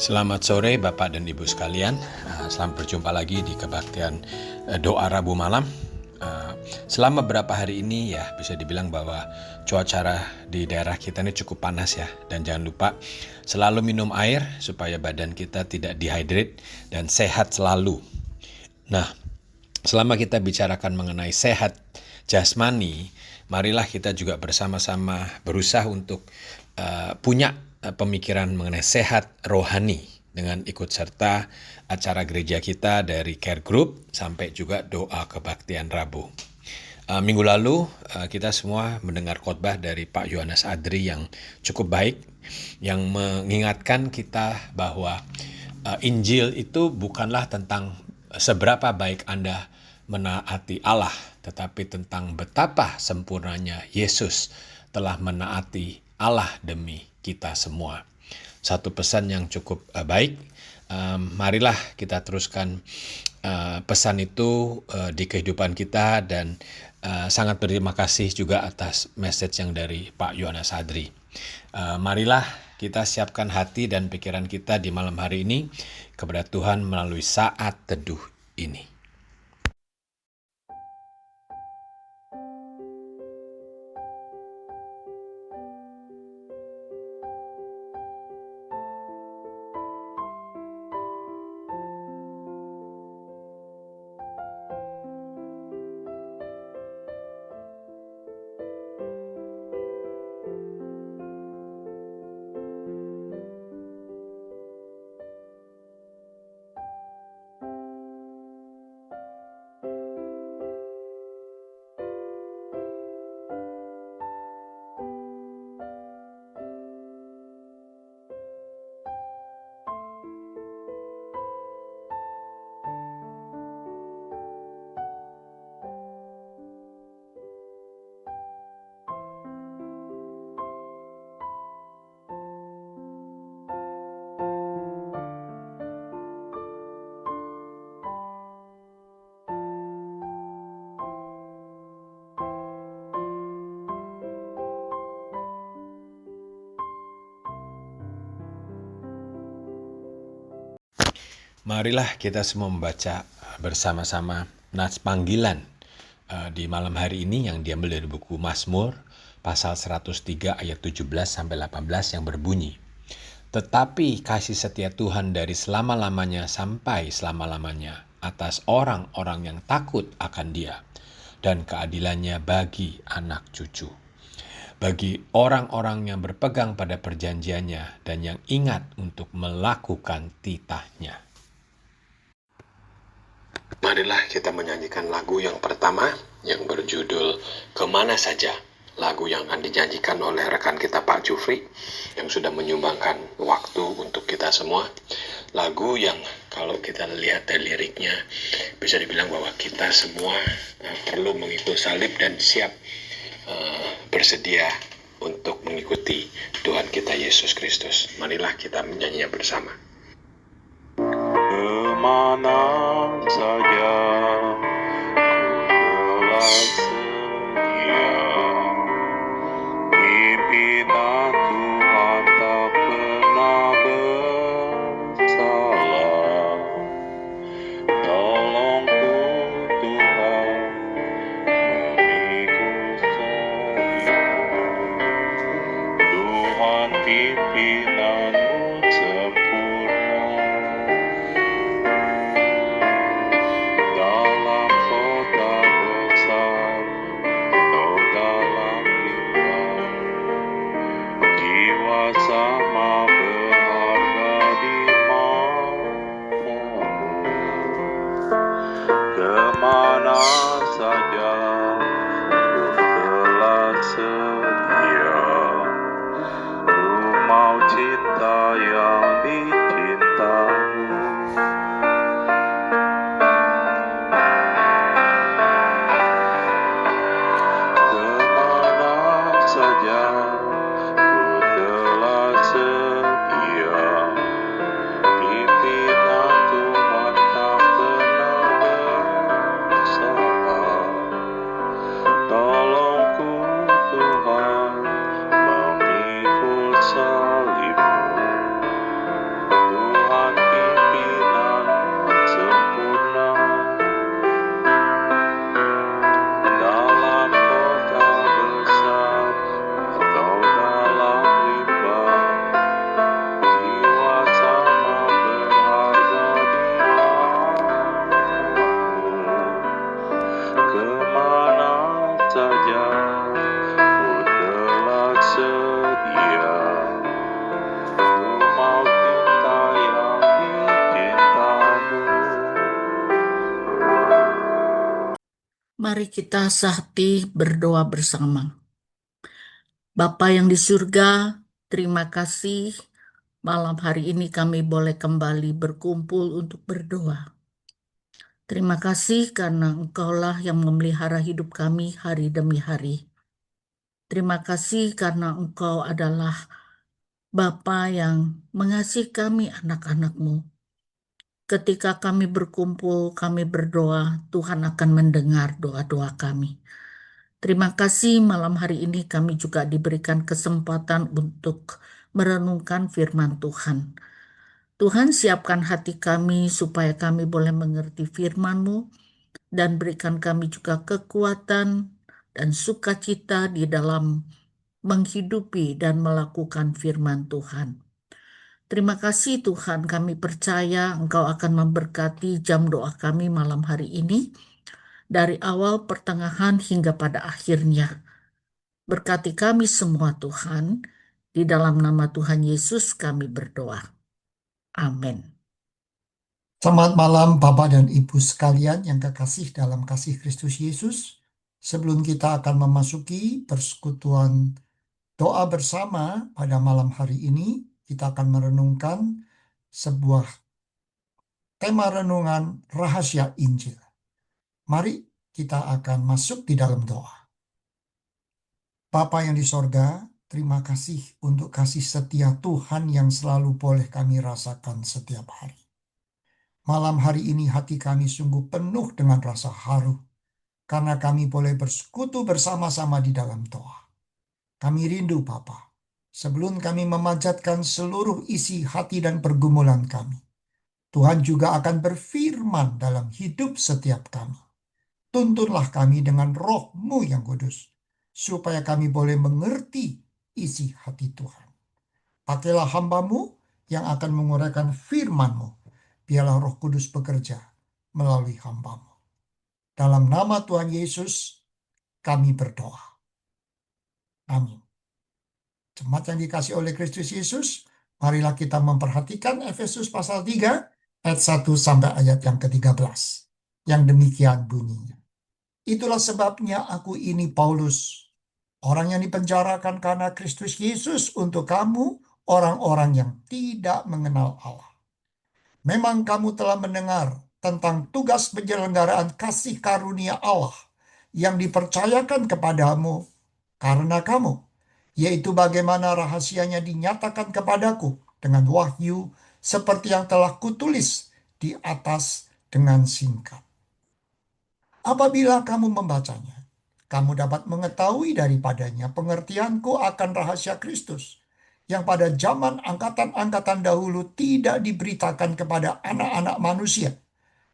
Selamat sore Bapak dan Ibu sekalian. Selamat berjumpa lagi di kebaktian doa Rabu malam. Selama beberapa hari ini ya bisa dibilang bahwa cuaca di daerah kita ini cukup panas ya. Dan jangan lupa selalu minum air supaya badan kita tidak dehydrate dan sehat selalu. Nah, selama kita bicarakan mengenai sehat jasmani, marilah kita juga bersama-sama berusaha untuk punya pemikiran mengenai sehat rohani dengan ikut serta acara gereja kita dari Care Group sampai juga doa kebaktian Rabu. Minggu lalu kita semua mendengar khotbah dari Pak Yohanes Adri yang cukup baik, yang mengingatkan kita bahwa Injil itu bukanlah tentang seberapa baik Anda menaati Allah, tetapi tentang betapa sempurnanya Yesus telah menaati Allah demi kita semua. Satu pesan yang cukup baik. Marilah kita teruskan pesan itu di kehidupan kita dan sangat berterima kasih juga atas message yang dari Pak Yohanes Adri. Marilah kita siapkan hati dan pikiran kita di malam hari ini kepada Tuhan melalui saat teduh ini. Marilah kita semua membaca bersama-sama nats panggilan di malam hari ini yang diambil dari buku Mazmur pasal 103 ayat 17 sampai 18 yang berbunyi, "Tetapi kasih setia Tuhan dari selama-lamanya sampai selama-lamanya atas orang-orang yang takut akan Dia, dan keadilannya bagi anak cucu, bagi orang-orang yang berpegang pada perjanjiannya dan yang ingat untuk melakukan titahnya." Marilah kita menyanyikan lagu yang pertama yang berjudul Kemana Saja. Lagu yang akan dinyanyikan oleh rekan kita Pak Jufri yang sudah menyumbangkan waktu untuk kita semua. Lagu yang kalau kita lihat dari liriknya bisa dibilang bahwa kita semua perlu mengikuti salib dan siap bersedia untuk mengikuti Tuhan kita Yesus Kristus. Marilah kita menyanyinya bersama. Kemana saja ku telah setia, pimpinan Tuhan tak pernah bersalah. Tolongku Tuhan mengikut saya, Tuhan pimpinanmu sempurna. Dalam kota besar atau dalam bimbang, Mari kita sahati berdoa bersama. Bapa yang di surga, terima kasih malam hari ini kami boleh kembali berkumpul untuk berdoa. Terima kasih karena Engkaulah yang memelihara hidup kami hari demi hari. Terima kasih karena Engkau adalah Bapa yang mengasihi kami anak-anak-Mu. Ketika kami berkumpul, kami berdoa, Tuhan akan mendengar doa-doa kami. Terima kasih malam hari ini kami juga diberikan kesempatan untuk merenungkan firman Tuhan. Tuhan, siapkan hati kami supaya kami boleh mengerti firman-Mu dan berikan kami juga kekuatan dan sukacita di dalam menghidupi dan melakukan firman Tuhan. Terima kasih Tuhan, kami percaya Engkau akan memberkati jam doa kami malam hari ini dari awal, pertengahan, hingga pada akhirnya. Berkati kami semua Tuhan, di dalam nama Tuhan Yesus kami berdoa. Amin. Selamat malam Bapak dan Ibu sekalian yang kekasih dalam kasih Kristus Yesus. Sebelum kita akan memasuki persekutuan doa bersama pada malam hari ini, kita akan merenungkan sebuah tema renungan rahasia Injil. Mari kita akan masuk di dalam doa. Bapa yang di sorga, terima kasih untuk kasih setia Tuhan yang selalu boleh kami rasakan setiap hari. Malam hari ini hati kami sungguh penuh dengan rasa haru karena kami boleh bersekutu bersama-sama di dalam doa. Kami rindu Bapa, sebelum kami memanjatkan seluruh isi hati dan pergumulan kami, Tuhan juga akan berfirman dalam hidup setiap kami. Tuntunlah kami dengan Roh-Mu yang kudus, supaya kami boleh mengerti isi hati Tuhan. Pakailah hamba-Mu yang akan menguraikan firman-Mu. Biarlah Roh Kudus bekerja melalui hamba-Mu. Dalam nama Tuhan Yesus, kami berdoa. Amin. Jemaat yang dikasih oleh Kristus Yesus, marilah kita memperhatikan Efesus pasal 3, ayat 1 sampai ayat yang ke-13. Yang demikian bunyinya. Itulah sebabnya aku ini Paulus, orang yang dipenjarakan karena Kristus Yesus untuk kamu, orang-orang yang tidak mengenal Allah. Memang kamu telah mendengar tentang tugas penyelenggaraan kasih karunia Allah yang dipercayakan kepadamu karena kamu, yaitu bagaimana rahasianya dinyatakan kepadaku dengan wahyu seperti yang telah kutulis di atas dengan singkat. Apabila kamu membacanya, kamu dapat mengetahui daripadanya pengertianku akan rahasia Kristus yang pada zaman angkatan-angkatan dahulu tidak diberitakan kepada anak-anak manusia,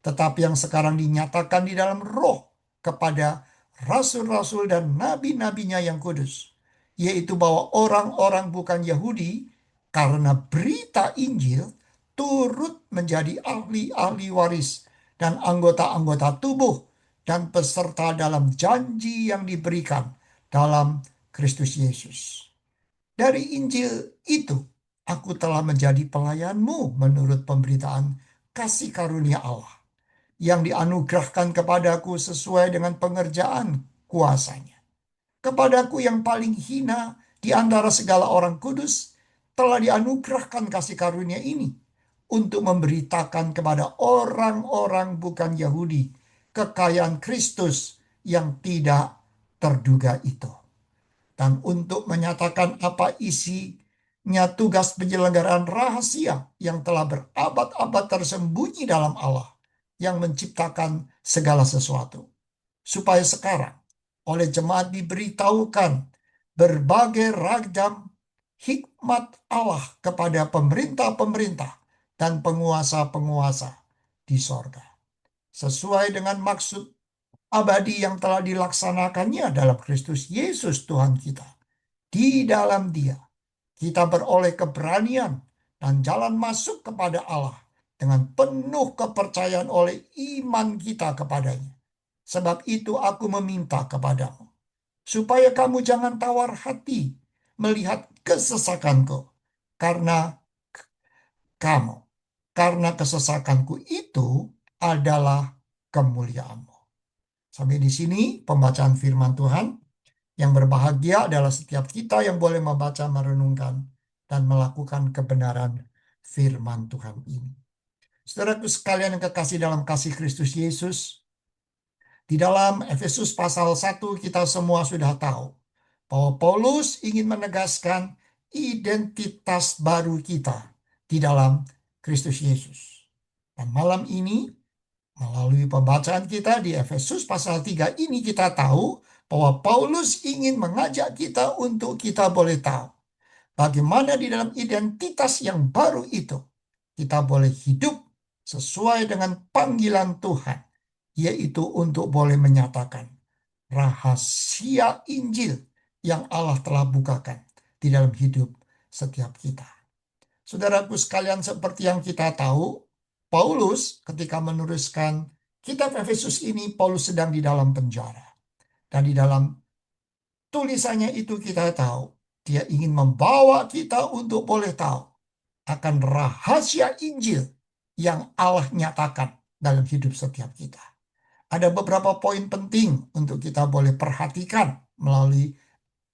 tetapi yang sekarang dinyatakan di dalam Roh kepada rasul-rasul dan nabi-nabinya yang kudus, yaitu bahwa orang-orang bukan Yahudi karena berita Injil turut menjadi ahli-ahli waris dan anggota-anggota tubuh dan peserta dalam janji yang diberikan dalam Kristus Yesus. Dari Injil itu, aku telah menjadi pelayanmu menurut pemberitaan kasih karunia Allah yang dianugerahkan kepadaku sesuai dengan pengerjaan kuasanya. Kepadaku yang paling hina di antara segala orang kudus telah dianugerahkan kasih karunia ini untuk memberitakan kepada orang-orang bukan Yahudi kekayaan Kristus yang tidak terduga itu. Dan untuk menyatakan apa isinya tugas penyelenggaraan rahasia yang telah berabad-abad tersembunyi dalam Allah yang menciptakan segala sesuatu. Supaya sekarang oleh jemaat diberitahukan berbagai ragam hikmat Allah kepada pemerintah-pemerintah dan penguasa-penguasa di sorga. Sesuai dengan maksud abadi yang telah dilaksanakannya dalam Kristus Yesus Tuhan kita. Di dalam Dia, kita beroleh keberanian dan jalan masuk kepada Allah dengan penuh kepercayaan oleh iman kita kepadanya. Sebab itu aku meminta kepadamu, supaya kamu jangan tawar hati melihat kesesakanku, karena kesesakanku itu adalah kemuliaanmu. Sampai di sini pembacaan firman Tuhan. Yang berbahagia adalah setiap kita yang boleh membaca, merenungkan, dan melakukan kebenaran firman Tuhan ini. Saudaraku sekalian yang kekasih dalam kasih Kristus Yesus, di dalam Efesus pasal 1 kita semua sudah tahu bahwa Paulus ingin menegaskan identitas baru kita di dalam Kristus Yesus. Dan malam ini, melalui pembacaan kita di Efesus pasal 3 ini kita tahu bahwa Paulus ingin mengajak kita untuk kita boleh tahu bagaimana di dalam identitas yang baru itu kita boleh hidup sesuai dengan panggilan Tuhan, yaitu untuk boleh menyatakan rahasia Injil yang Allah telah bukakan di dalam hidup setiap kita. Saudaraku sekalian, seperti yang kita tahu, Paulus ketika menuliskan kitab Efesus ini, Paulus sedang di dalam penjara. Dan di dalam tulisannya itu kita tahu, dia ingin membawa kita untuk boleh tahu akan rahasia Injil yang Allah nyatakan dalam hidup setiap kita. Ada beberapa poin penting untuk kita boleh perhatikan melalui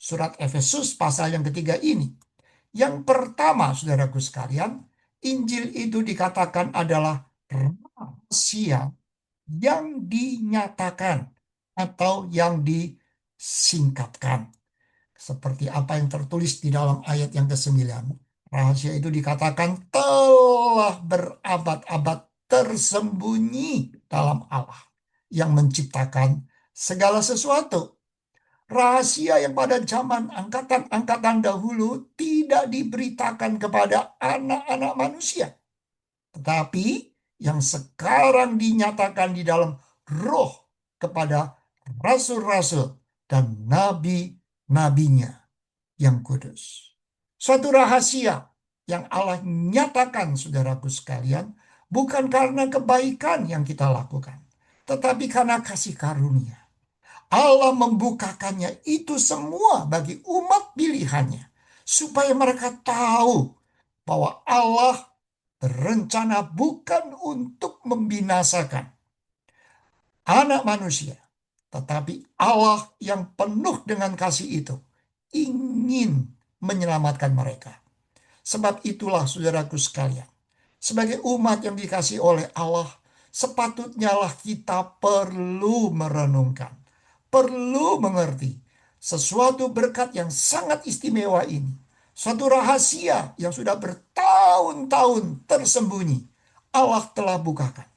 surat Efesus pasal yang ketiga ini. Yang pertama, saudaraku sekalian, Injil itu dikatakan adalah rahasia yang dinyatakan atau yang disingkatkan. Seperti apa yang tertulis di dalam ayat yang ke-9. Rahasia itu dikatakan telah berabad-abad tersembunyi dalam Allah yang menciptakan segala sesuatu. Rahasia yang pada zaman angkatan-angkatan dahulu tidak diberitakan kepada anak-anak manusia. Tetapi yang sekarang dinyatakan di dalam roh kepada rasul-rasul dan nabi-nabinya yang kudus. Suatu rahasia yang Allah nyatakan, saudaraku sekalian, bukan karena kebaikan yang kita lakukan, tetapi karena kasih karunia. Allah membukakannya itu semua bagi umat pilihannya, supaya mereka tahu bahwa Allah berencana bukan untuk membinasakan anak manusia, tetapi Allah yang penuh dengan kasih itu ingin menyelamatkan mereka. Sebab itulah, saudaraku sekalian, sebagai umat yang dikasihi oleh Allah, sepatutnya lah kita perlu merenungkan, perlu mengerti sesuatu berkat yang sangat istimewa ini. Suatu rahasia yang sudah bertahun-tahun tersembunyi, Allah telah bukakan.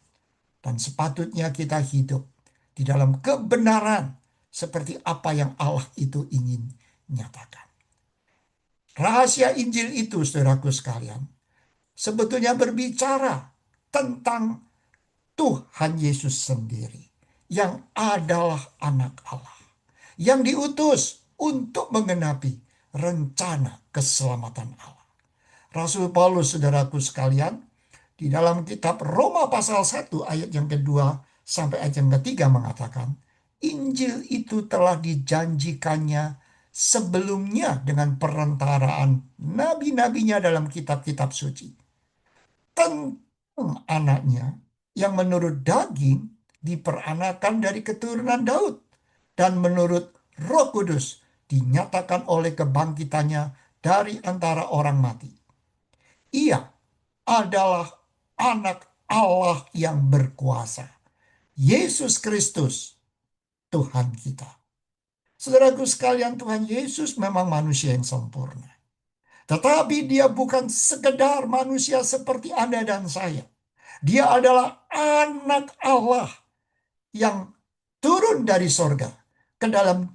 Dan sepatutnya kita hidup di dalam kebenaran seperti apa yang Allah itu ingin nyatakan. Rahasia Injil itu, saudaraku sekalian, sebetulnya berbicara tentang Tuhan Yesus sendiri, yang adalah anak Allah, yang diutus untuk menggenapi rencana keselamatan Allah. Rasul Paulus, saudaraku sekalian, di dalam kitab Roma pasal 1 ayat yang kedua sampai ayat yang ketiga mengatakan, Injil itu telah dijanjikannya sebelumnya dengan perantaraan nabi-nabinya dalam kitab-kitab suci, tentang anaknya yang menurut daging diperanakan dari keturunan Daud, dan menurut Roh Kudus dinyatakan oleh kebangkitannya dari antara orang mati. Ia adalah anak Allah yang berkuasa, Yesus Kristus, Tuhan kita. Saudaraku sekalian, Tuhan Yesus memang manusia yang sempurna. Tetapi dia bukan sekedar manusia seperti Anda dan saya. Dia adalah anak Allah yang turun dari sorga ke dalam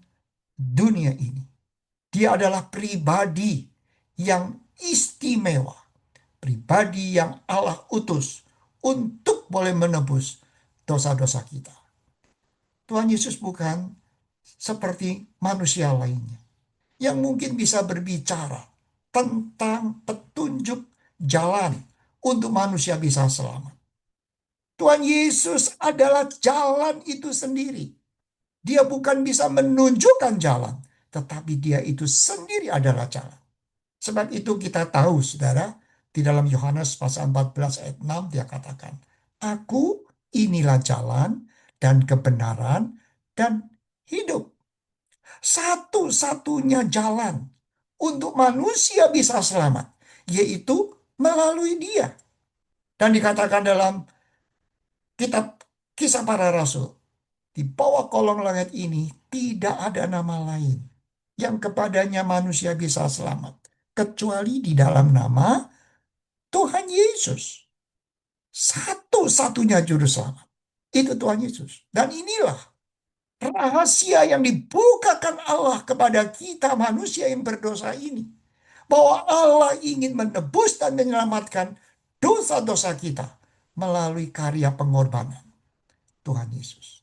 dunia ini. Dia adalah pribadi yang istimewa. Pribadi yang Allah utus untuk boleh menebus dosa-dosa kita. Tuhan Yesus bukan seperti manusia lainnya yang mungkin bisa berbicara tentang petunjuk jalan untuk manusia bisa selamat. Tuhan Yesus adalah jalan itu sendiri. Dia bukan bisa menunjukkan jalan, tetapi dia itu sendiri adalah jalan. Sebab itu kita tahu, saudara, di dalam Yohanes pasal 14 ayat 6 dia katakan, Aku inilah jalan dan kebenaran dan hidup. Satu-satunya jalan untuk manusia bisa selamat, yaitu melalui Dia. Dan dikatakan dalam kitab Kisah Para Rasul, di bawah kolong langit ini tidak ada nama lain yang kepadanya manusia bisa selamat, kecuali di dalam nama Tuhan Yesus. Satu-satunya juru selamat. Itu Tuhan Yesus. Dan inilah rahasia yang dibukakan Allah kepada kita manusia yang berdosa ini. Bahwa Allah ingin menebus dan menyelamatkan dosa-dosa kita melalui karya pengorbanan Tuhan Yesus.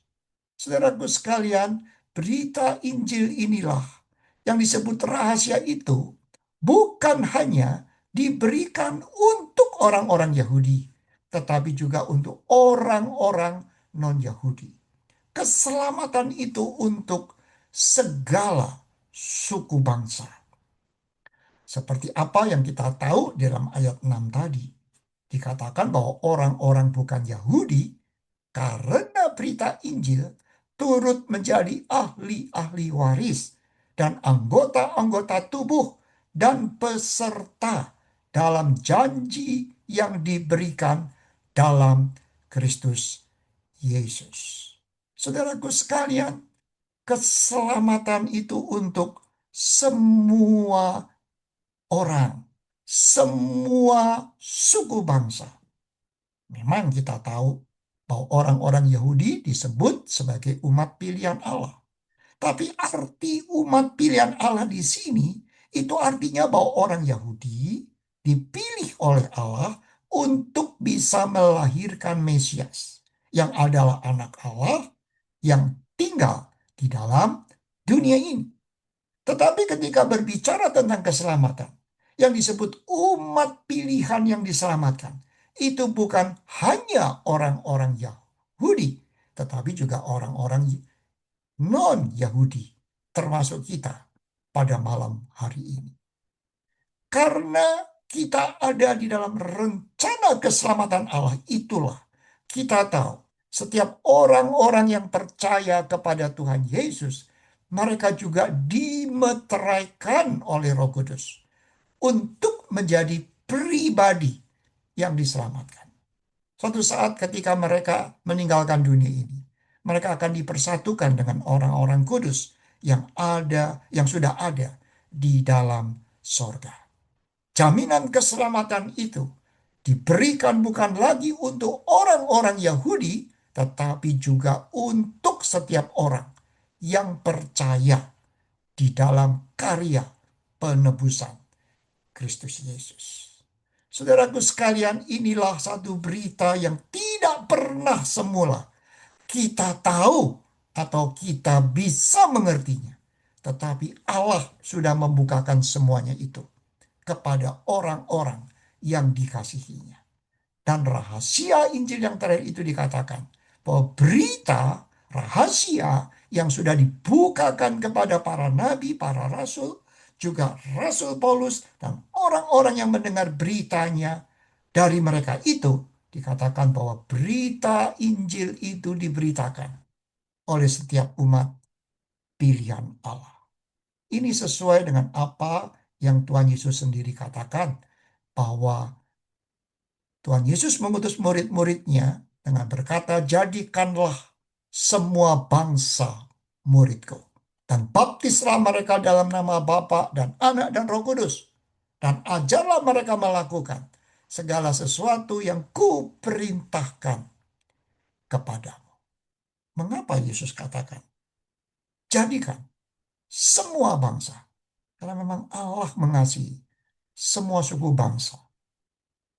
Saudaraku sekalian, berita Injil inilah yang disebut rahasia itu bukan hanya diberikan untuk orang-orang Yahudi, tetapi juga untuk orang-orang non-Yahudi. Keselamatan itu untuk segala suku bangsa. Seperti apa yang kita tahu dalam ayat 6 tadi. Dikatakan bahwa orang-orang bukan Yahudi karena berita Injil turut menjadi ahli-ahli waris dan anggota-anggota tubuh dan peserta dalam janji yang diberikan dalam Kristus Yesus. Saudaraku sekalian, keselamatan itu untuk semua orang, semua suku bangsa. Memang kita tahu bahwa orang-orang Yahudi disebut sebagai umat pilihan Allah. Tapi arti umat pilihan Allah di sini itu artinya bahwa orang Yahudi dipilih oleh Allah untuk bisa melahirkan Mesias yang adalah anak Allah yang tinggal di dalam dunia ini. Tetapi ketika berbicara tentang keselamatan, yang disebut umat pilihan yang diselamatkan, itu bukan hanya orang-orang Yahudi, tetapi juga orang-orang non-Yahudi, termasuk kita pada malam hari ini. Karena kita ada di dalam rencana keselamatan Allah, itulah kita tahu setiap orang-orang yang percaya kepada Tuhan Yesus, mereka juga dimeteraikan oleh Roh Kudus untuk menjadi pribadi yang diselamatkan. Suatu saat ketika mereka meninggalkan dunia ini, mereka akan dipersatukan dengan orang-orang kudus yang sudah ada di dalam sorga. Jaminan keselamatan itu diberikan bukan lagi untuk orang-orang Yahudi, tetapi juga untuk setiap orang yang percaya di dalam karya penebusan Kristus Yesus. Saudaraku sekalian, inilah satu berita yang tidak pernah semula kita tahu atau kita bisa mengertinya. Tetapi Allah sudah membukakan semuanya itu kepada orang-orang yang dikasihinya. Dan rahasia Injil yang terakhir itu dikatakan bahwa berita rahasia yang sudah dibukakan kepada para nabi, para rasul, juga Rasul Paulus dan orang-orang yang mendengar beritanya, dari mereka itu dikatakan bahwa berita Injil itu diberitakan oleh setiap umat pilihan Allah. Ini sesuai dengan apa yang Tuhan Yesus sendiri katakan, bahwa Tuhan Yesus mengutus murid-muridnya dengan berkata, jadikanlah semua bangsa muridku. Dan baptislah mereka dalam nama Bapa dan Anak dan Roh Kudus. Dan ajarlah mereka melakukan segala sesuatu yang kuperintahkan kepadamu. Mengapa Yesus katakan, jadikan semua bangsa? Karena memang Allah mengasihi semua suku bangsa.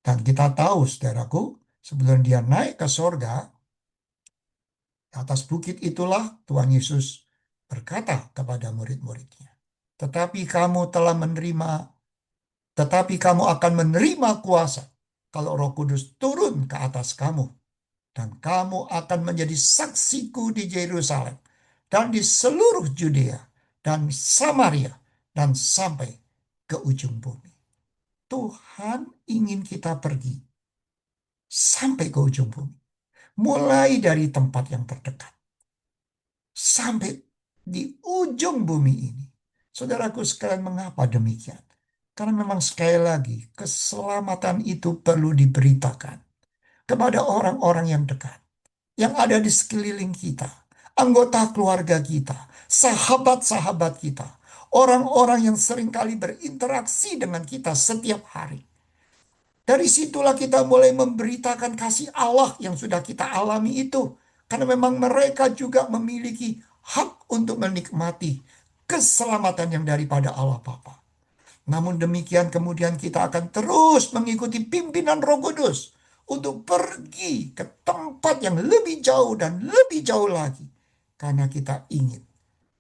Dan kita tahu, saudaraku, sebelum dia naik ke sorga, di atas bukit itulah Tuhan Yesus berkata kepada murid-muridnya, tetapi kamu akan menerima kuasa kalau Roh Kudus turun ke atas kamu, dan kamu akan menjadi saksiku di Yerusalem dan di seluruh Judea dan Samaria dan sampai ke ujung bumi. Tuhan ingin kita pergi sampai ke ujung bumi, mulai dari tempat yang terdekat sampai di ujung bumi ini. Saudaraku sekalian, mengapa demikian? Karena memang sekali lagi keselamatan itu perlu diberitakan kepada orang-orang yang dekat, yang ada di sekeliling kita, anggota keluarga kita, sahabat-sahabat kita, orang-orang yang seringkali berinteraksi dengan kita setiap hari. Dari situlah kita mulai memberitakan kasih Allah yang sudah kita alami itu. Karena memang mereka juga memiliki hak untuk menikmati keselamatan yang daripada Allah Bapa. Namun demikian kemudian kita akan terus mengikuti pimpinan Roh Kudus untuk pergi ke tempat yang lebih jauh dan lebih jauh lagi. Karena kita ingin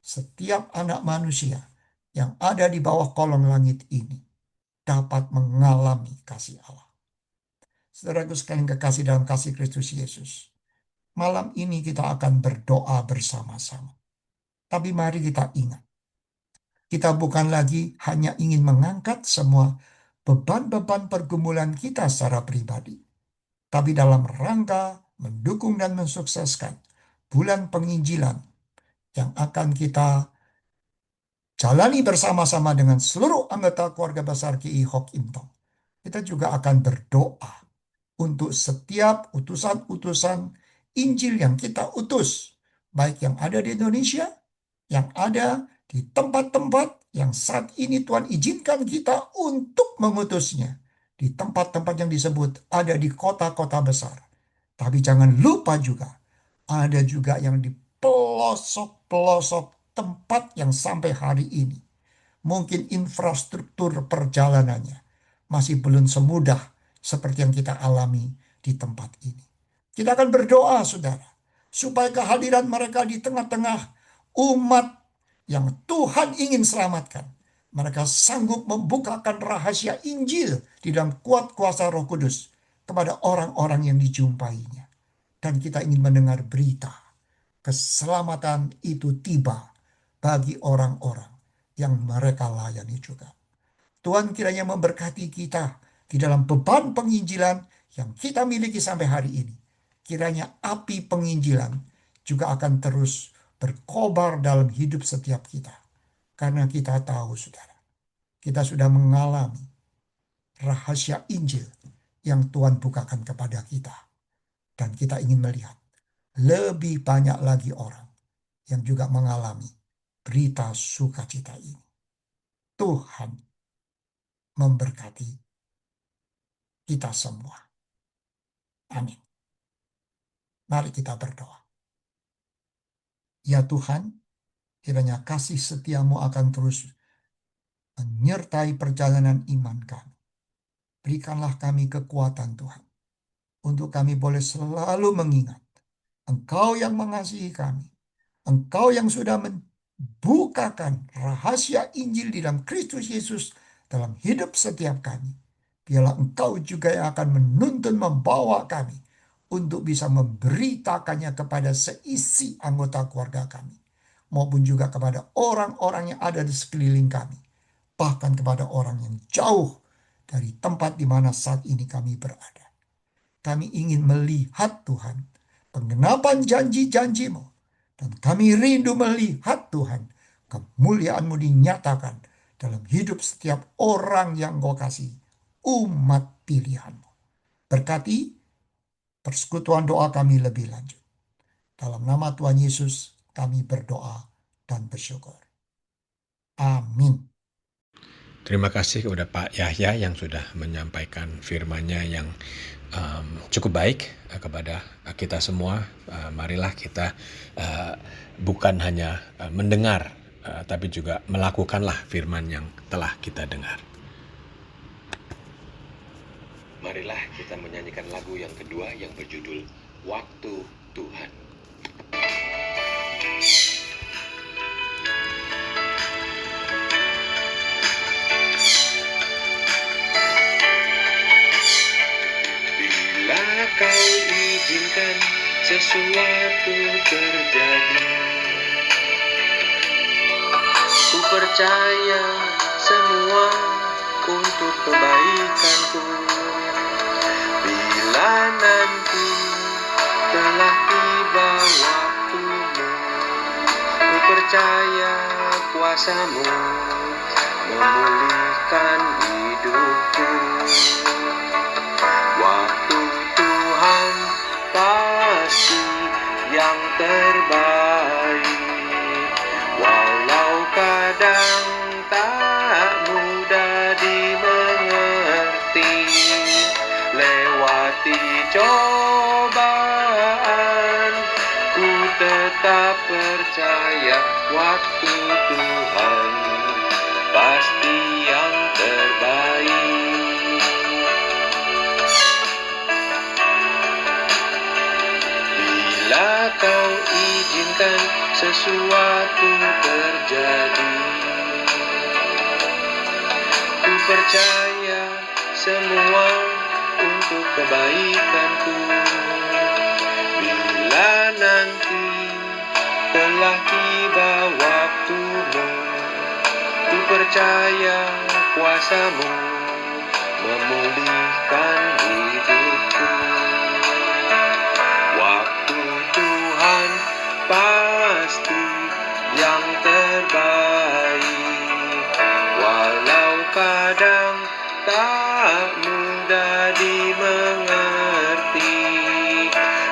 setiap anak manusia yang ada di bawah kolong langit ini dapat mengalami kasih Allah. Saudaraku sekalian kekasih dalam kasih Kristus Yesus, malam ini kita akan berdoa bersama-sama. Tapi mari kita ingat, kita bukan lagi hanya ingin mengangkat semua beban-beban pergumulan kita secara pribadi, tapi dalam rangka mendukung dan mensukseskan bulan penginjilan yang akan kita jalani bersama-sama dengan seluruh anggota keluarga besar KI Hock Im Tong. Kita juga akan berdoa untuk setiap utusan-utusan Injil yang kita utus, baik yang ada di Indonesia, yang ada di tempat-tempat yang saat ini Tuhan izinkan kita untuk mengutusnya. Di tempat-tempat yang disebut ada di kota-kota besar. Tapi jangan lupa juga, ada juga yang di pelosok-pelosok tempat yang sampai hari ini. Mungkin infrastruktur perjalanannya masih belum semudah seperti yang kita alami di tempat ini. Kita akan berdoa, saudara, supaya kehadiran mereka di tengah-tengah umat yang Tuhan ingin selamatkan, mereka sanggup membukakan rahasia Injil di dalam kuat kuasa Roh Kudus kepada orang-orang yang dijumpainya. Dan kita ingin mendengar berita keselamatan itu tiba bagi orang-orang yang mereka layani juga. Tuhan kiranya memberkati kita di dalam beban penginjilan yang kita miliki sampai hari ini. Kiranya api penginjilan juga akan terus berkobar dalam hidup setiap kita. Karena kita tahu, saudara, kita sudah mengalami rahasia Injil yang Tuhan bukakan kepada kita. Dan kita ingin melihat lebih banyak lagi orang yang juga mengalami berita sukacita ini. Tuhan memberkati kita semua. Amin. Mari kita berdoa. Ya Tuhan, kiranya kasih setiamu akan terus menyertai perjalanan iman kami. Berikanlah kami kekuatan Tuhan, untuk kami boleh selalu mengingat Engkau yang mengasihi kami. Engkau yang sudah membukakan rahasia Injil di dalam Kristus Yesus dalam hidup setiap kami. Biarlah Engkau juga yang akan menuntun membawa kami untuk bisa memberitakannya kepada seisi anggota keluarga kami, maupun juga kepada orang-orang yang ada di sekeliling kami, bahkan kepada orang yang jauh dari tempat di mana saat ini kami berada. Kami ingin melihat Tuhan penggenapan janji-janji-Mu, dan kami rindu melihat Tuhan kemuliaan-Mu dinyatakan dalam hidup setiap orang yang Engkau kasih, umat pilihan-Mu. Berkati persekutuan doa kami lebih lanjut. Dalam nama Tuhan Yesus kami berdoa dan bersyukur. Amin. Terima kasih kepada Pak Yahya yang sudah menyampaikan firman-Nya yang cukup baik kepada kita semua. Marilah kita bukan hanya mendengar, tapi juga melakukanlah firman yang telah kita dengar. Marilah kita menyanyikan lagu yang kedua yang berjudul Waktu Tuhan. Bila kau izinkan sesuatu terjadi, Ku percaya semua untuk kebaikanku. Bila nanti telah tiba waktumu, percaya kuasa-Mu memulihkan hidupku. Waktu Tuhan pasti yang terbaik, walau kadang tak mudah dimengerti. Lewati cobaan, ku tetap percaya waktu Tuhan pasti yang terbaik. Bila Kau izinkan sesuatu terjadi, ku percaya semua untuk kebaikanku. Bila nanti telah tiba waktu-Mu, ku percaya kuasa-Mu memulihkan hidupku. Waktu Tuhan pasti yang terbaik, walau kadang tak mudah dimengerti.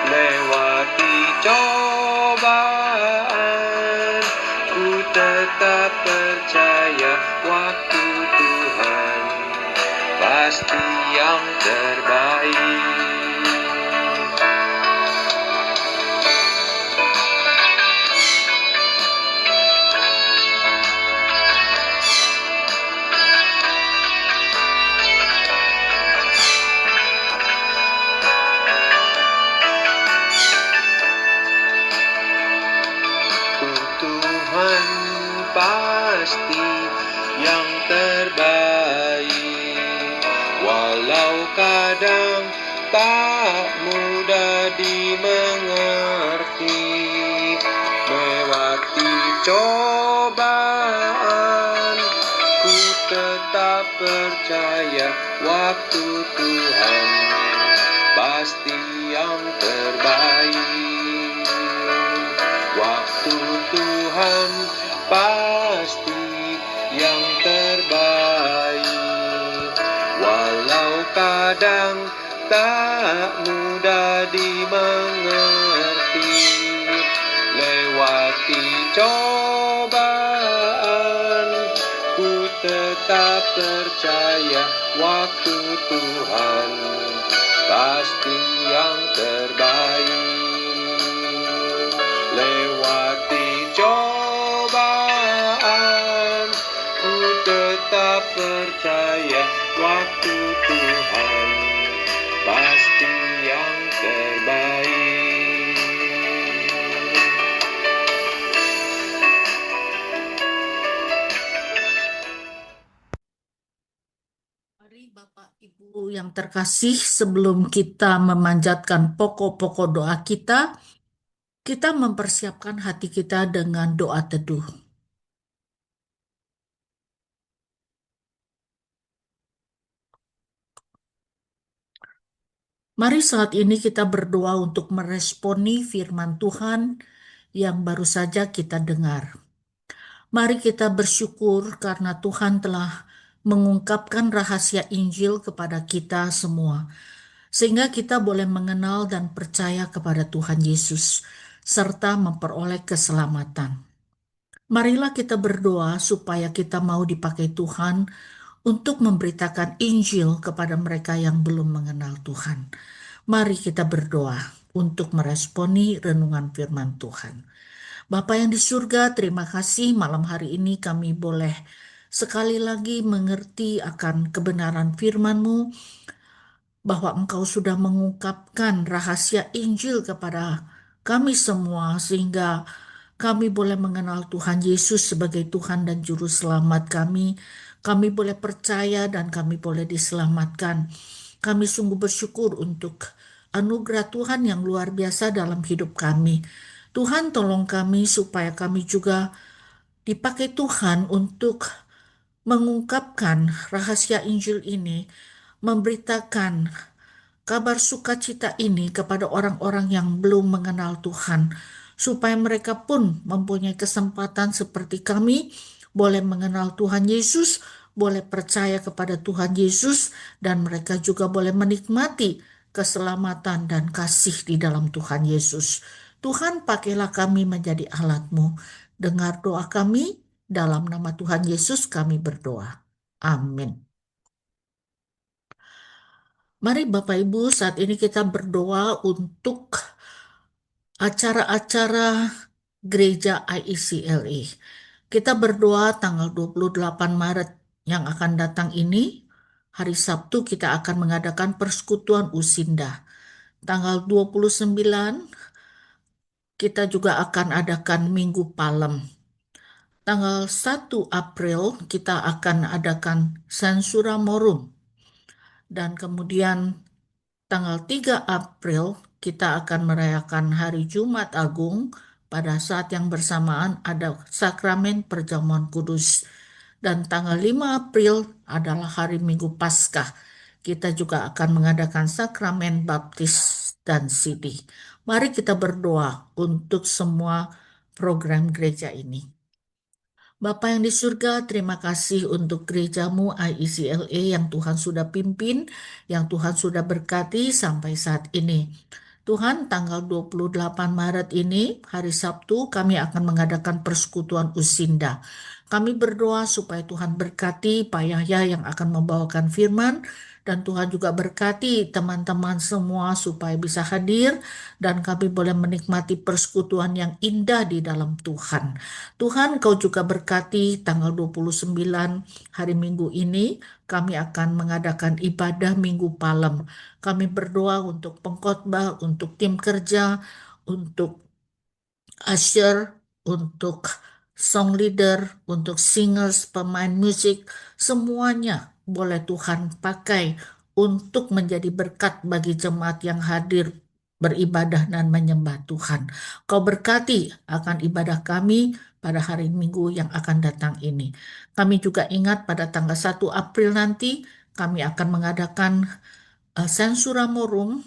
Lewati cobaan, ku tetap percaya waktu Tuhan pasti yang terbaik. Tuhan pasti yang terbaik, walau kadang tak mudah dimengerti. Lewati cobaan, ku tetap percaya waktu Tuhan pasti yang terbaik. Waktu Tuhan pasti yang terbaik, walau kadang tak mudah dimengerti. Lewati cobaan, ku tetap percaya waktu Tuhan pasti yang terbaik. Lewati cobaan, ku tetap percaya waktu Tuhan pasti yang terbaik. Mari Bapak Ibu yang terkasih, sebelum kita memanjatkan pokok-pokok doa kita mempersiapkan hati kita dengan doa teduh. Mari saat ini kita berdoa untuk meresponi firman Tuhan yang baru saja kita dengar. Mari kita bersyukur karena Tuhan telah mengungkapkan rahasia Injil kepada kita semua, sehingga kita boleh mengenal dan percaya kepada Tuhan Yesus, serta memperoleh keselamatan. Marilah kita berdoa supaya kita mau dipakai Tuhan untuk memberitakan Injil kepada mereka yang belum mengenal Tuhan. Mari kita berdoa untuk meresponi renungan firman Tuhan. Bapa yang di surga, terima kasih malam hari ini kami boleh sekali lagi mengerti akan kebenaran firman-Mu, bahwa Engkau sudah mengungkapkan rahasia Injil kepada kami semua, sehingga kami boleh mengenal Tuhan Yesus sebagai Tuhan dan Juru Selamat kami. Kami boleh percaya dan kami boleh diselamatkan. Kami sungguh bersyukur untuk anugerah Tuhan yang luar biasa dalam hidup kami. Tuhan, tolong kami supaya kami juga dipakai Tuhan untuk mengungkapkan rahasia Injil ini, memberitakan kabar sukacita ini kepada orang-orang yang belum mengenal Tuhan, supaya mereka pun mempunyai kesempatan seperti kami, boleh mengenal Tuhan Yesus, boleh percaya kepada Tuhan Yesus, dan mereka juga boleh menikmati keselamatan dan kasih di dalam Tuhan Yesus. Tuhan, pakailah kami menjadi alat-Mu. Dengar doa kami, dalam nama Tuhan Yesus kami berdoa. Amin. Mari Bapak Ibu, saat ini kita berdoa untuk acara-acara gereja IECLA. Kita berdoa tanggal 28 Maret yang akan datang ini, hari Sabtu kita akan mengadakan persekutuan Usinda. Tanggal 29 kita juga akan adakan Minggu Palem. Tanggal 1 April kita akan adakan Sensura Morum. Dan kemudian tanggal 3 April kita akan merayakan Hari Jumat Agung. Pada saat yang bersamaan ada Sakramen Perjamuan Kudus. Dan tanggal 5 April adalah hari Minggu Paskah. Kita juga akan mengadakan Sakramen Baptis dan Sidi. Mari kita berdoa untuk semua program gereja ini. Bapa yang di surga, terima kasih untuk gerejamu IECLA yang Tuhan sudah pimpin, yang Tuhan sudah berkati sampai saat ini. Tuhan, tanggal 28 Maret ini, hari Sabtu, kami akan mengadakan persekutuan Usinda. Kami berdoa supaya Tuhan berkati Pak Yahya yang akan membawakan firman, dan Tuhan juga berkati teman-teman semua supaya bisa hadir, dan kami boleh menikmati persekutuan yang indah di dalam Tuhan. Tuhan, Kau juga berkati tanggal 29 hari Minggu ini, kami akan mengadakan ibadah Minggu Palem. Kami berdoa untuk pengkhotbah, untuk tim kerja, untuk usher, untuk song leader, untuk singers, pemain musik, semuanya boleh Tuhan pakai untuk menjadi berkat bagi jemaat yang hadir beribadah dan menyembah Tuhan. Kau berkati akan ibadah kami pada hari Minggu yang akan datang ini. Kami juga ingat pada tanggal 1 April nanti kami akan mengadakan Sensura Morum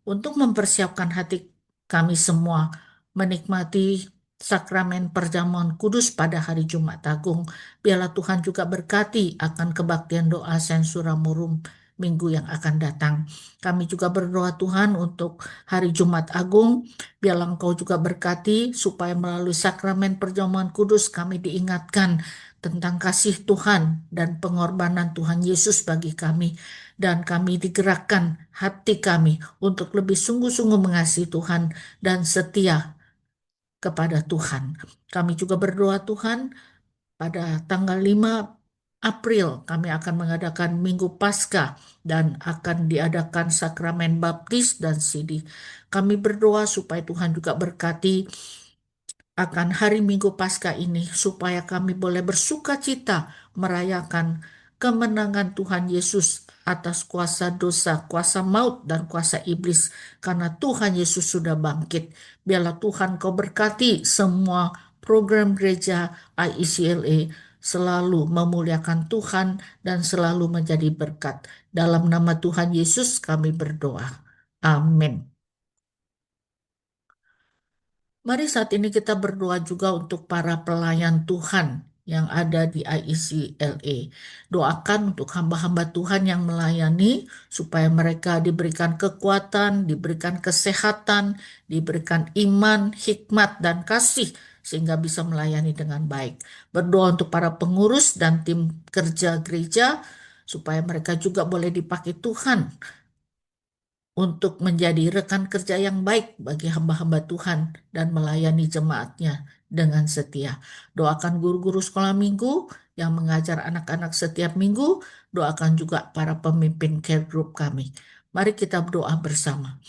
untuk mempersiapkan hati kami semua menikmati Sakramen Perjamuan Kudus pada hari Jumat Agung. Biarlah Tuhan juga berkati akan kebaktian doa Sensura Morum minggu yang akan datang. Kami juga berdoa Tuhan untuk hari Jumat Agung. Biarlah Engkau juga berkati supaya melalui Sakramen Perjamuan Kudus kami diingatkan tentang kasih Tuhan dan pengorbanan Tuhan Yesus bagi kami. Dan kami digerakkan hati kami untuk lebih sungguh-sungguh mengasihi Tuhan dan setia kepada Tuhan. Kami juga berdoa Tuhan, pada tanggal 5 April kami akan mengadakan Minggu Paskah dan akan diadakan Sakramen Baptis dan Sidi. Kami berdoa supaya Tuhan juga berkati akan hari Minggu Paskah ini supaya kami boleh bersuka cita merayakan kemenangan Tuhan Yesus atas kuasa dosa, kuasa maut, dan kuasa iblis. Karena Tuhan Yesus sudah bangkit. Biarlah Tuhan Kau berkati semua program gereja IECLA selalu memuliakan Tuhan dan selalu menjadi berkat. Dalam nama Tuhan Yesus kami berdoa. Amin. Mari saat ini kita berdoa juga untuk para pelayan Tuhan yang ada di IECLA. Doakan untuk hamba-hamba Tuhan yang melayani supaya mereka diberikan kekuatan, diberikan kesehatan, diberikan iman, hikmat, dan kasih sehingga bisa melayani dengan baik. Berdoa untuk para pengurus dan tim kerja gereja supaya mereka juga boleh dipakai Tuhan untuk menjadi rekan kerja yang baik bagi hamba-hamba Tuhan dan melayani jemaatnya dengan setia. Doakan guru-guru sekolah minggu yang mengajar anak-anak setiap minggu. Doakan juga para pemimpin care group kami. Mari kita berdoa bersama.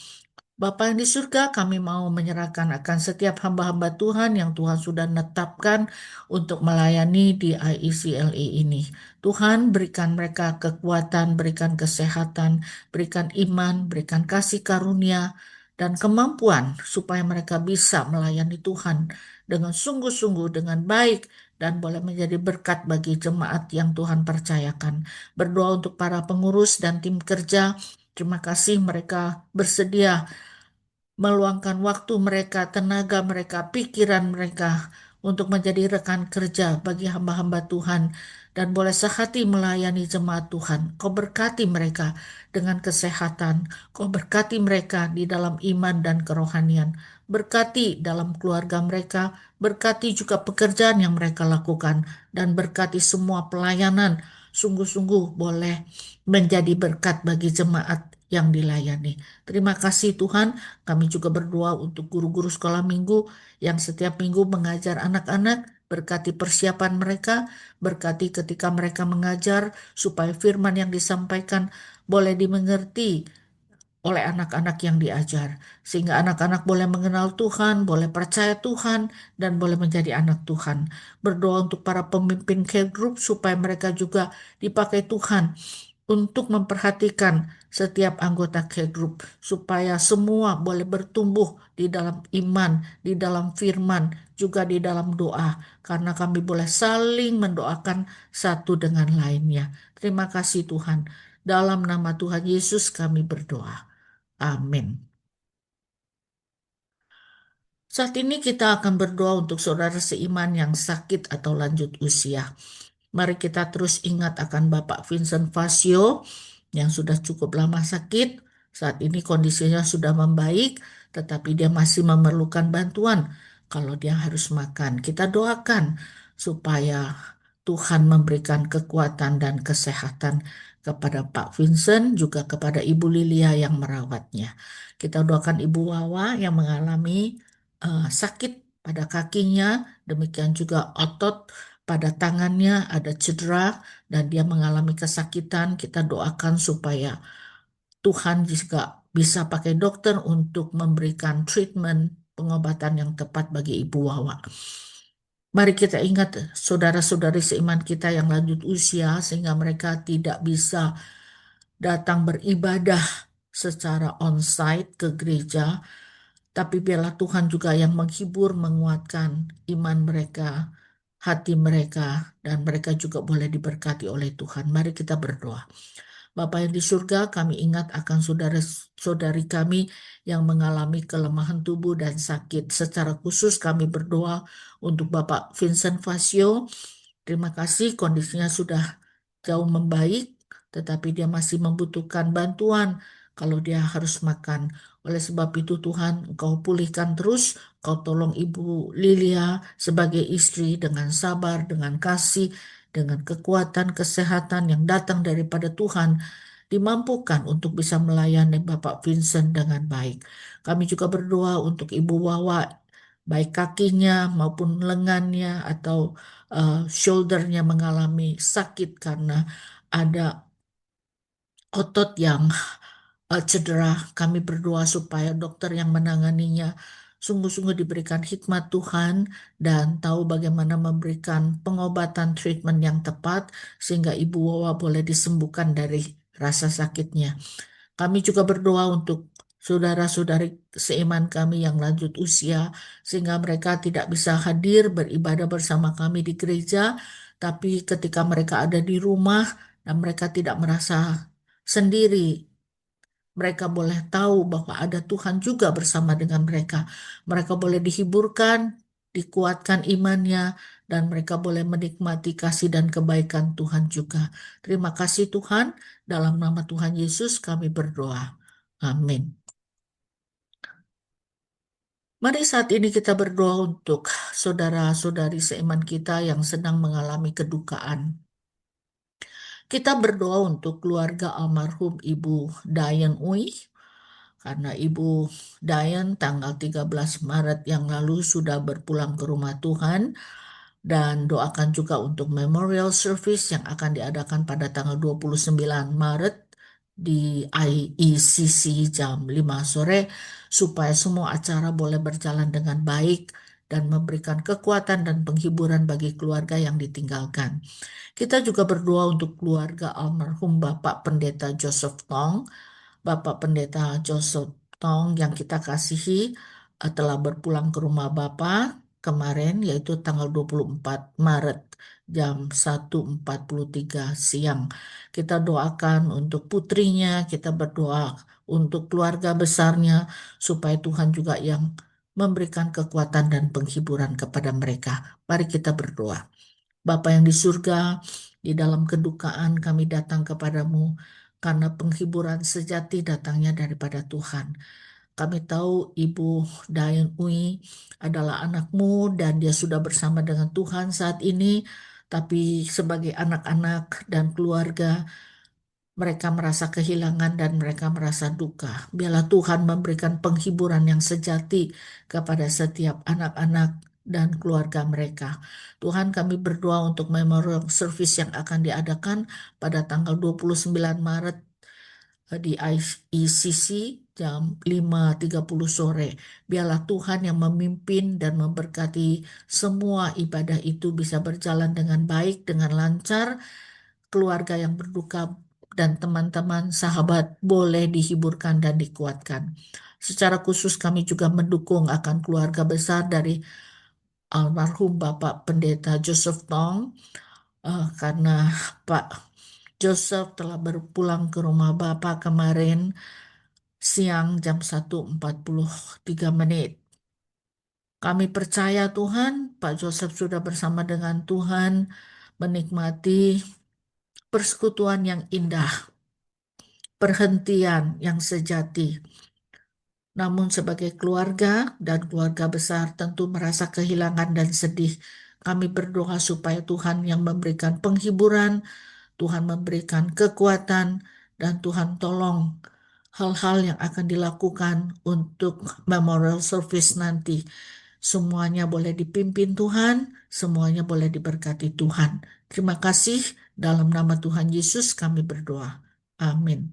Bapa yang di surga, kami mau menyerahkan akan setiap hamba-hamba Tuhan yang Tuhan sudah netapkan untuk melayani di IECLA ini. Tuhan, berikan mereka kekuatan, berikan kesehatan, berikan iman, berikan kasih karunia, dan kemampuan supaya mereka bisa melayani Tuhan dengan sungguh-sungguh, dengan baik, dan boleh menjadi berkat bagi jemaat yang Tuhan percayakan. Berdoa untuk para pengurus dan tim kerja. Terima kasih mereka bersedia meluangkan waktu mereka, tenaga mereka, pikiran mereka untuk menjadi rekan kerja bagi hamba-hamba Tuhan dan boleh sehati melayani jemaat Tuhan. Kau berkati mereka dengan kesehatan, Kau berkati mereka di dalam iman dan kerohanian, berkati dalam keluarga mereka, berkati juga pekerjaan yang mereka lakukan, dan berkati semua pelayanan. Sungguh-sungguh boleh menjadi berkat bagi jemaat yang dilayani. Terima kasih Tuhan. Kami juga berdoa untuk guru-guru sekolah minggu yang setiap minggu mengajar anak-anak, berkati persiapan mereka, berkati ketika mereka mengajar, supaya firman yang disampaikan boleh dimengerti oleh anak-anak yang diajar, sehingga anak-anak boleh mengenal Tuhan, boleh percaya Tuhan, dan boleh menjadi anak Tuhan. Berdoa untuk para pemimpin care group supaya mereka juga dipakai Tuhan untuk memperhatikan setiap anggota care group supaya semua boleh bertumbuh di dalam iman, di dalam firman, juga di dalam doa, karena kami boleh saling mendoakan satu dengan lainnya. Terima kasih Tuhan. Dalam nama Tuhan Yesus kami berdoa. Amin. Saat ini kita akan berdoa untuk saudara seiman yang sakit atau lanjut usia. Mari kita terus ingat akan Bapak Vincent Fasio yang sudah cukup lama sakit. Saat ini kondisinya sudah membaik, tetapi dia masih memerlukan bantuan kalau dia harus makan. Kita doakan supaya Tuhan memberikan kekuatan dan kesehatan kepada Pak Vincent, juga kepada Ibu Lilia yang merawatnya. Kita doakan Ibu Wawa yang mengalami sakit pada kakinya, demikian juga otot pada tangannya ada cedera dan dia mengalami kesakitan. Kita doakan supaya Tuhan juga bisa pakai dokter untuk memberikan treatment pengobatan yang tepat bagi Ibu Wawa. Mari kita ingat saudara-saudari seiman kita yang lanjut usia sehingga mereka tidak bisa datang beribadah secara on-site ke gereja, tapi biarlah Tuhan juga yang menghibur, menguatkan iman mereka, hati mereka, dan mereka juga boleh diberkati oleh Tuhan. Mari kita berdoa. Bapa yang di surga, kami ingat akan saudara-saudari kami yang mengalami kelemahan tubuh dan sakit. Secara khusus kami berdoa untuk Bapak Vincent Fasio. Terima kasih kondisinya sudah jauh membaik, tetapi dia masih membutuhkan bantuan kalau dia harus makan. Oleh sebab itu Tuhan, Engkau pulihkan terus, Engkau tolong Ibu Lilia sebagai istri dengan sabar, dengan kasih, dengan kekuatan kesehatan yang datang daripada Tuhan, dimampukan untuk bisa melayani Bapak Vincent dengan baik. Kami juga berdoa untuk Ibu Wawa, baik kakinya maupun lengannya atau shouldernya mengalami sakit karena ada otot yang cedera. Kami berdoa supaya dokter yang menanganinya sungguh-sungguh diberikan hikmat Tuhan dan tahu bagaimana memberikan pengobatan treatment yang tepat sehingga Ibu Wawa boleh disembuhkan dari rasa sakitnya. Kami juga berdoa untuk saudara-saudari seiman kami yang lanjut usia sehingga mereka tidak bisa hadir beribadah bersama kami di gereja, tapi ketika mereka ada di rumah dan mereka tidak merasa sendiri, mereka boleh tahu bahwa ada Tuhan juga bersama dengan mereka. Mereka boleh dihiburkan, dikuatkan imannya, dan mereka boleh menikmati kasih dan kebaikan Tuhan juga. Terima kasih Tuhan, dalam nama Tuhan Yesus kami berdoa. Amin. Mari saat ini kita berdoa untuk saudara-saudari seiman kita yang sedang mengalami kedukaan. Kita berdoa untuk keluarga almarhum Ibu Diane Uy, karena Ibu Diane tanggal 13 Maret yang lalu sudah berpulang ke rumah Tuhan. Dan doakan juga untuk memorial service yang akan diadakan pada tanggal 29 Maret di IECC jam 5 sore, supaya semua acara boleh berjalan dengan baik dan memberikan kekuatan dan penghiburan bagi keluarga yang ditinggalkan. Kita juga berdoa untuk keluarga almarhum Bapak Pendeta Joseph Tong. Bapak Pendeta Joseph Tong yang kita kasihi telah berpulang ke rumah Bapak kemarin, yaitu tanggal 24 Maret jam 1.43 siang. Kita doakan untuk putrinya, kita berdoa untuk keluarga besarnya, supaya Tuhan juga yang memberikan kekuatan dan penghiburan kepada mereka. Mari kita berdoa. Bapa yang di surga, di dalam kedukaan kami datang kepadamu, karena penghiburan sejati datangnya daripada Tuhan. Kami tahu Ibu Dayan Ui adalah anakmu dan dia sudah bersama dengan Tuhan saat ini. Tapi sebagai anak-anak dan keluarga, mereka merasa kehilangan dan mereka merasa duka. Biarlah Tuhan memberikan penghiburan yang sejati kepada setiap anak-anak dan keluarga mereka. Tuhan, kami berdoa untuk memorial service yang akan diadakan pada tanggal 29 Maret di ICC jam 5.30 sore. Biarlah Tuhan yang memimpin dan memberkati semua ibadah itu bisa berjalan dengan baik, dengan lancar. Keluarga yang berduka dan teman-teman sahabat boleh dihiburkan dan dikuatkan. Secara khusus kami juga mendukung akan keluarga besar dari almarhum Bapak Pendeta Joseph Tong, karena Pak Joseph telah berpulang ke rumah Bapak kemarin siang jam 1.43. Kami percaya Tuhan, Pak Joseph sudah bersama dengan Tuhan menikmati persekutuan yang indah, perhentian yang sejati. Namun sebagai keluarga dan keluarga besar tentu merasa kehilangan dan sedih. Kami berdoa supaya Tuhan yang memberikan penghiburan, Tuhan memberikan kekuatan, dan Tuhan tolong hal-hal yang akan dilakukan untuk memorial service nanti. Semuanya boleh dipimpin Tuhan, semuanya boleh diberkati Tuhan. Terima kasih, dalam nama Tuhan Yesus kami berdoa. Amin.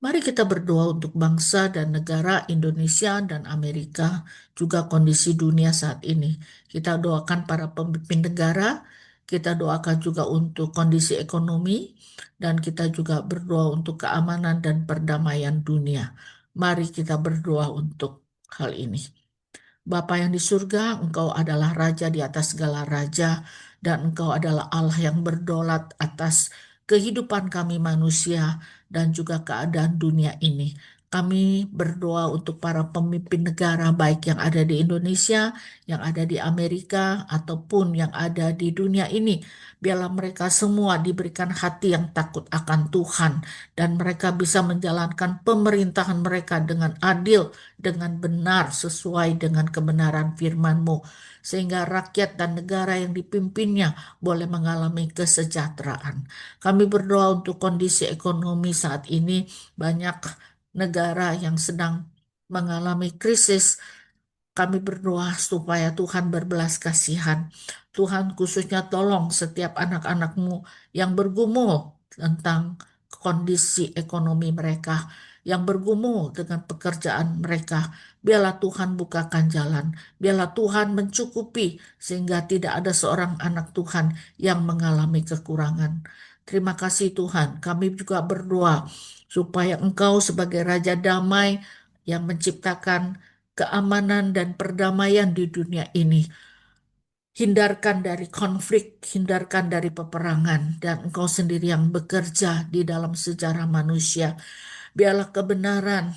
Mari kita berdoa untuk bangsa dan negara Indonesia dan Amerika, juga kondisi dunia saat ini. Kita doakan para pemimpin negara, kita doakan juga untuk kondisi ekonomi, dan kita juga berdoa untuk keamanan dan perdamaian dunia. Mari kita berdoa untuk hal ini. Bapa yang di surga, Engkau adalah Raja di atas segala raja, dan Engkau adalah Allah yang berdolat atas kehidupan kami manusia dan juga keadaan dunia ini. Kami berdoa untuk para pemimpin negara, baik yang ada di Indonesia, yang ada di Amerika, ataupun yang ada di dunia ini. Biarlah mereka semua diberikan hati yang takut akan Tuhan, dan mereka bisa menjalankan pemerintahan mereka dengan adil, dengan benar, sesuai dengan kebenaran firman-Mu, sehingga rakyat dan negara yang dipimpinnya boleh mengalami kesejahteraan. Kami berdoa untuk kondisi ekonomi saat ini, banyak negara yang sedang mengalami krisis. Kami berdoa supaya Tuhan berbelas kasihan. Tuhan khususnya tolong setiap anak-anak-Mu yang bergumul tentang kondisi ekonomi mereka, yang bergumul dengan pekerjaan mereka. Biarlah Tuhan bukakan jalan, biarlah Tuhan mencukupi sehingga tidak ada seorang anak Tuhan yang mengalami kekurangan. Terima kasih Tuhan, kami juga berdoa supaya Engkau sebagai Raja Damai yang menciptakan keamanan dan perdamaian di dunia ini, hindarkan dari konflik, hindarkan dari peperangan, dan Engkau sendiri yang bekerja di dalam sejarah manusia. Biarlah kebenaran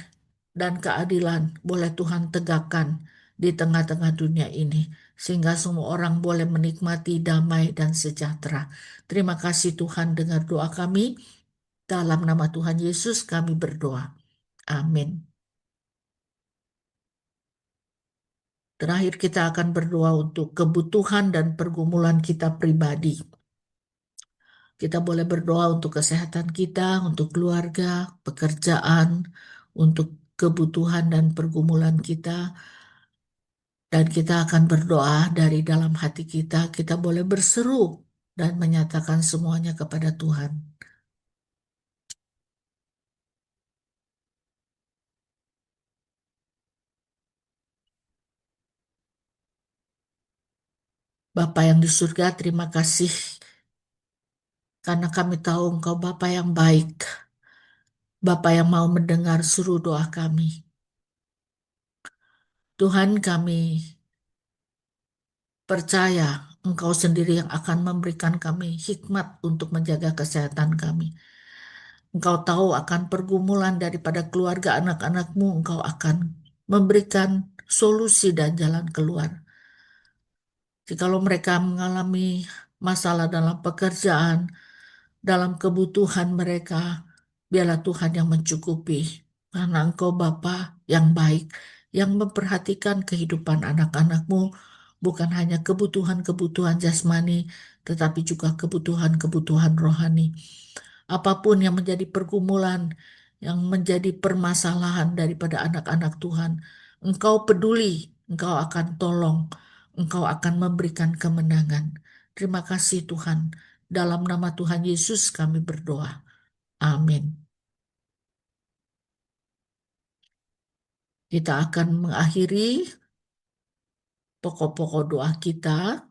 dan keadilan boleh Tuhan tegakkan di tengah-tengah dunia ini, sehingga semua orang boleh menikmati damai dan sejahtera. Terima kasih Tuhan, dengar doa kami. Dalam nama Tuhan Yesus kami berdoa. Amin. Terakhir kita akan berdoa untuk kebutuhan dan pergumulan kita pribadi. Kita boleh berdoa untuk kesehatan kita, untuk keluarga, pekerjaan, untuk kebutuhan dan pergumulan kita. Dan kita akan berdoa dari dalam hati kita, kita boleh berseru dan menyatakan semuanya kepada Tuhan. Bapa yang di surga, terima kasih karena kami tahu Engkau Bapa yang baik, Bapa yang mau mendengar seru doa kami. Tuhan, kami percaya Engkau sendiri yang akan memberikan kami hikmat untuk menjaga kesehatan kami. Engkau tahu akan pergumulan daripada keluarga anak-anakmu, Engkau akan memberikan solusi dan jalan keluar. Jikalau mereka mengalami masalah dalam pekerjaan, dalam kebutuhan mereka, biarlah Tuhan yang mencukupi. Karena Engkau Bapa yang baik, yang memperhatikan kehidupan anak-anakmu, bukan hanya kebutuhan-kebutuhan jasmani, tetapi juga kebutuhan-kebutuhan rohani. Apapun yang menjadi pergumulan, yang menjadi permasalahan daripada anak-anak Tuhan, Engkau peduli, Engkau akan tolong, Engkau akan memberikan kemenangan. Terima kasih Tuhan. Dalam nama Tuhan Yesus kami berdoa. Amin. Kita akan mengakhiri pokok-pokok doa kita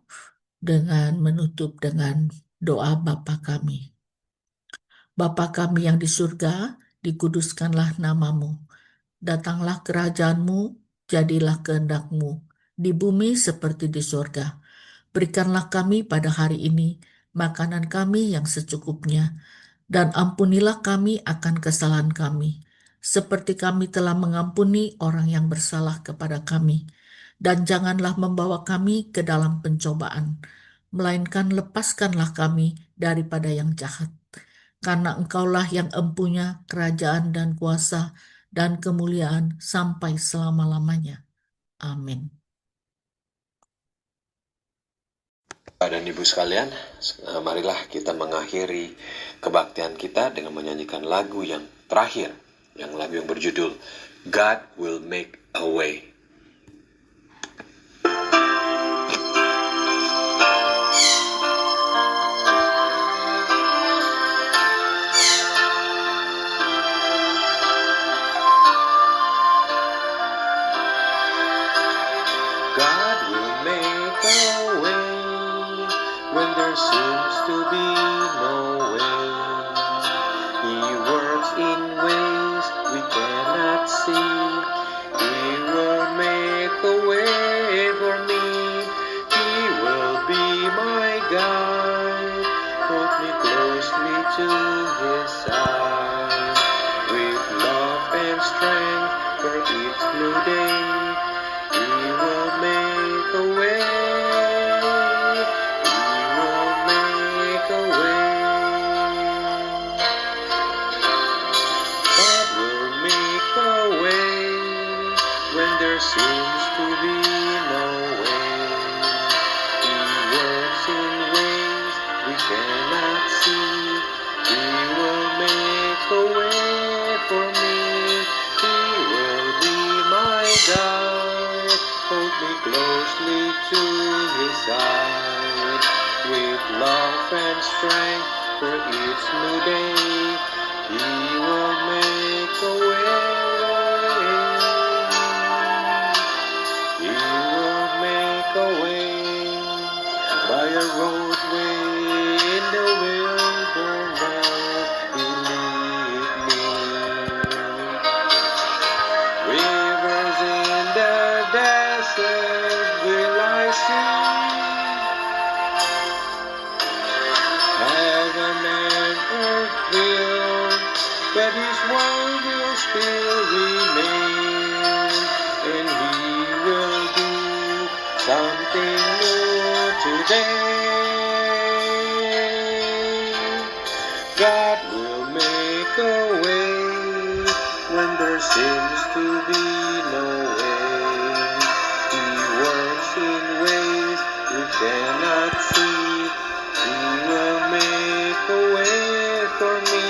dengan menutup dengan doa Bapa kami. Bapa kami yang di surga, dikuduskanlah namamu. Datanglah kerajaanmu, jadilah kehendak-mu, di bumi seperti di surga. Berikanlah kami pada hari ini makanan kami yang secukupnya, dan ampunilah kami akan kesalahan kami, seperti kami telah mengampuni orang yang bersalah kepada kami. Dan janganlah membawa kami ke dalam pencobaan, melainkan lepaskanlah kami daripada yang jahat. Karena Engkaulah yang empunya kerajaan dan kuasa dan kemuliaan sampai selama-lamanya. Amin. Bapak dan Ibu sekalian, marilah kita mengakhiri kebaktian kita dengan menyanyikan lagu yang terakhir, yang lagu yang berjudul God Will Make a Way. God will make a way when there seems to be no way. He works in ways we cannot see. He will make a way for me. He will be my guide. Hold me closely to His side. With love and strength for each new day. He will make a way. He will make a way. God will make a way when there seems to be no way. He works in ways we cannot see. He will make a way for me. He will be my guide. Hold me closely to His side. With love and strength for each new day. He will make a way. He will make a way by a roadway in the wilderness. He lead me. Rivers in the desert will I see. Heaven and earth will, but His word will still remain. And He will do something new today. God will make a way when there seems to be no way. He works in ways we cannot see. He will make a way for me.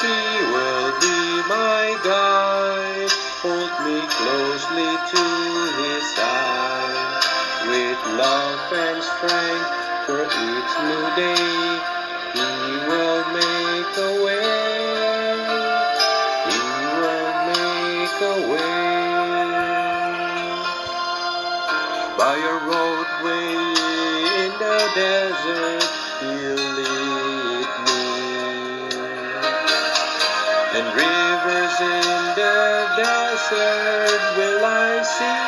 He will be my guide. Hold me closely to His side. With love and strength for each new day. He will make a way. He will make a way. By a roadway in the desert, He'll lead me. And rivers in the desert will I see.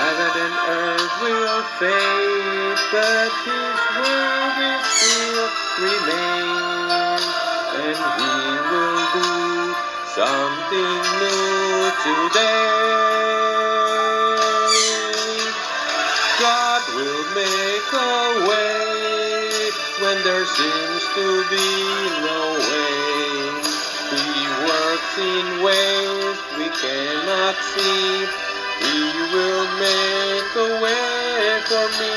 Heaven and earth will fade, but His word will still remain, and He will do something new today. God will make a way when there seems to be no way. He works in ways we cannot see. He will make a way for me.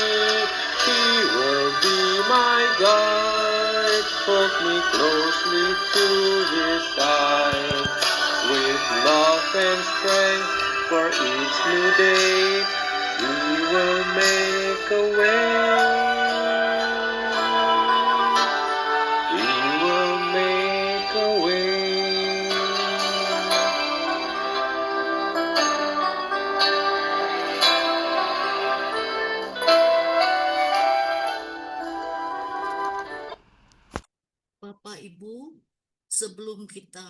He will be my guide, hold me closely to His side. With love and strength for each new day, He will make a way. He will make a way. Bapak Ibu, sebelum kita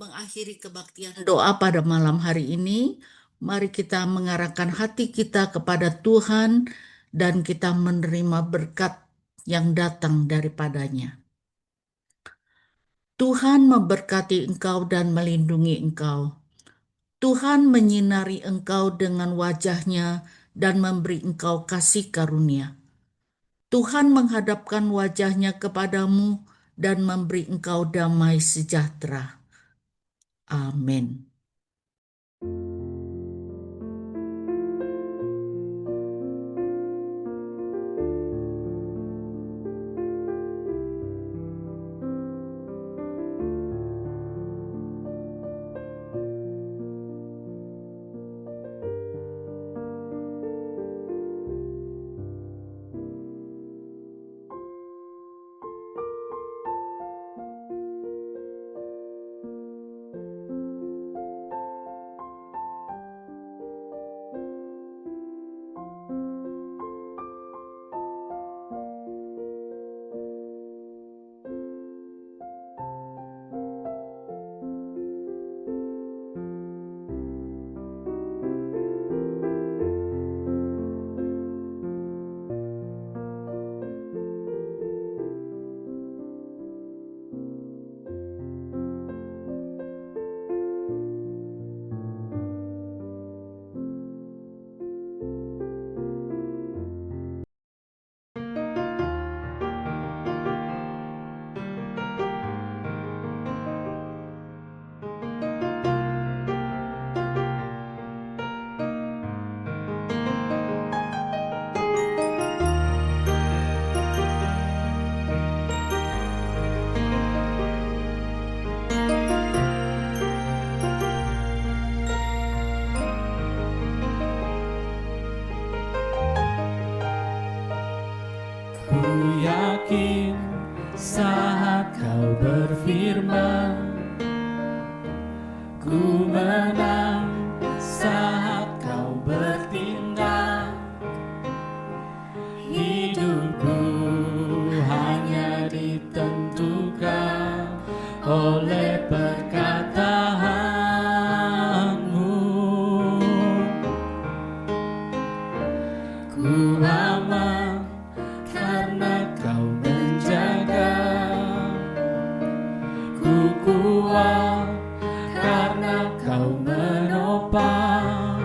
mengakhiri kebaktian doa pada malam hari ini, mari kita mengarahkan hati kita kepada Tuhan dan kita menerima berkat yang datang daripadanya. Tuhan memberkati engkau dan melindungi engkau. Tuhan menyinari engkau dengan wajah-Nya dan memberi engkau kasih karunia. Tuhan menghadapkan wajah-Nya kepadamu dan memberi engkau damai sejahtera. Amin. Yakin saat kau berfirman, ku menang saat kau bertindak. Hidupku hanya ditentukan oleh perkataanmu. Ku aman karena kau menjaga, ku kuat karena kau menopang.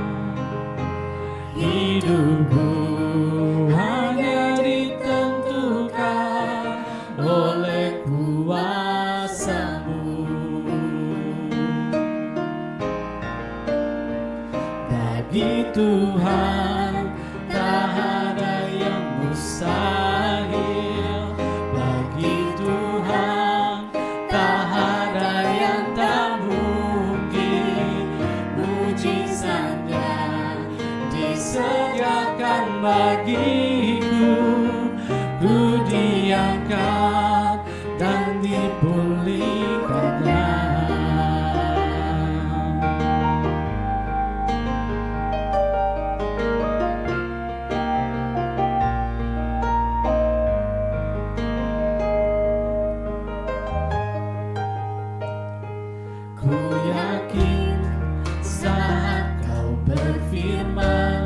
Hidupku hanya ditentukan oleh kuasa-Mu. Bagi Tuhan tak ada yang mustahil, bagi Tuhan tak ada yang tak mungkin. Mujizatnya disediakan bagiku, ku diangkat dan dipulihkannya. Ku yakin saat kau berfirman,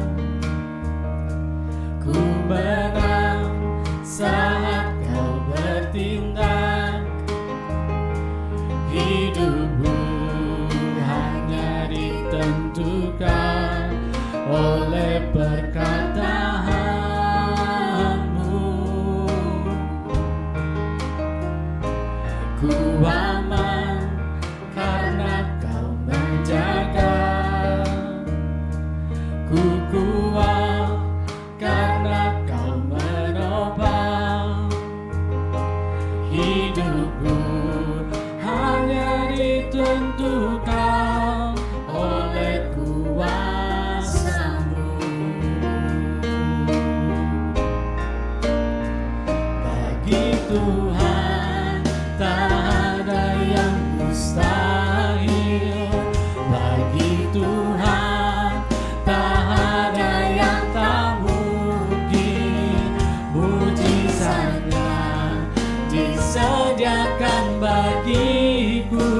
Ku aman karena Kau menjaga. Ku kuat karena Kau menopang. Hidupku hanya ditentukan oleh kuasa-Mu. Bagi Tuhan tak ada yang mustahil. Bagi Tuhan tak ada yang tak mungkin. Mujizatnya disediakan bagiku.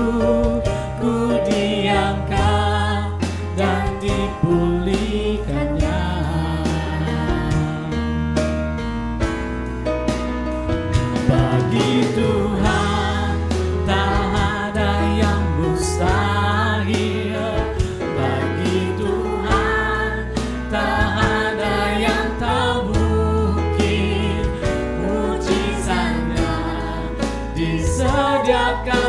Ku diangkat dan dipulihkannya. Bagi Tuhan tak ada yang mustahil. Bagi Tuhan tak ada yang tak mungkin. Mujizatnya disediakan